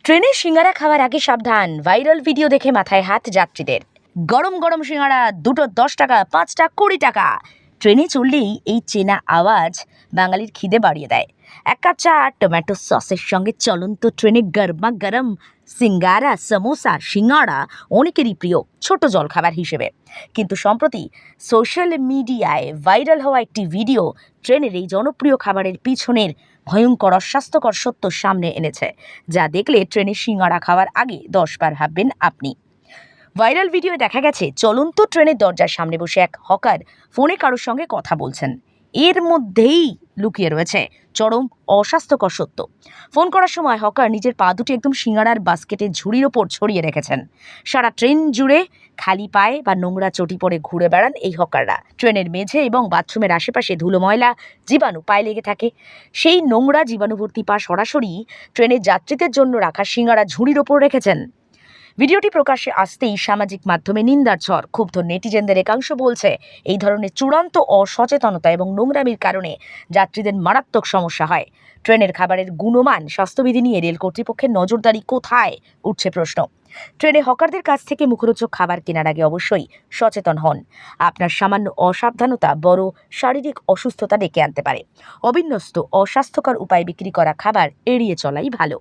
ট্রেনে সিঙ্গারা খাওয়ার আগে সাবধান, ভাইরাল ভিডিও দেখে মাথায় হাত যাত্রীদের। গরম গরম সিঙ্গারা দুটো 10 টাকা, 5টা 20 টাকা। ট্রেনে চললেই এই চেনা আওয়াজ বাঙালির খিদে বাড়িয়ে দেয়। এক কাপ চা আর টমেটো সসের সঙ্গে চলন্ত ট্রেনে গরমা গরম সিঙ্গারা, সমোসা, সিঙ্গাড়া অনেকেরই প্রিয় ছোট জলখাবার হিসেবে। কিন্তু সম্প্রতি সোশ্যাল মিডিয়ায় ভাইরাল হওয়া একটি ভিডিও ট্রেনের এই জনপ্রিয় খাবারের পিছনের ভয়ঙ্কর অস্বাস্থ্যকর সত্য সামনে এনেছে, যা দেখলে ট্রেনে সিঙ্গাড়া খাওয়ার আগে 10 বার ভাববেন আপনি। ভাইরাল ভিডিওয়ে দেখা গেছে চলন্ত ট্রেনের দরজার সামনে বসে এক হকার ফোনে কারোর সঙ্গে কথা বলছেন। এর মধ্যেই লুকিয়ে রয়েছে চরম অস্বাস্থ্যকর সত্য। ফোন করার সময় হকার নিজের পা দুটি একদম সিঙ্গাড়ার বাস্কেটের ঝুড়ির ওপর ছড়িয়ে রেখেছেন। সারা ট্রেন জুড়ে খালি পায়ে বা নোংরা চটি পরে ঘুরে বেড়ান এই হকাররা। ট্রেনের মেঝে এবং বাথরুমের আশেপাশে ধুলো, ময়লা, জীবাণু পায়ে লেগে থাকে। সেই নোংরা জীবাণুভর্তি পা সরাসরি ট্রেনের যাত্রীদের জন্য রাখা সিঙ্গাড়া ঝুড়ির ওপর রেখেছেন। ভিডিওটি প্রকাশ্যে আসতেই সামাজিক মাধ্যমে নিন্দার ঝড়। ক্ষুব্ধ নেটিজেনদের একাংশ বলছে, এই ধরনের চূড়ান্ত অসচেতনতা এবং নোংরামির কারণে যাত্রীদের মারাত্মক সমস্যা হয়। ট্রেনের খাবারের গুণমান, স্বাস্থ্যবিধি নিয়ে রেল কর্তৃপক্ষের নজরদারি কোথায়, উঠছে প্রশ্ন। ট্রেনে হকারদের কাছ থেকে মুখরোচক খাবার কেনার আগে অবশ্যই সচেতন হন। আপনার সামান্য অসাবধানতা বড় শারীরিক অসুস্থতা ডেকে আনতে পারে। অবিন্যস্ত অস্বাস্থ্যকর উপায়ে বিক্রি করা খাবার এড়িয়ে চলাই ভালো।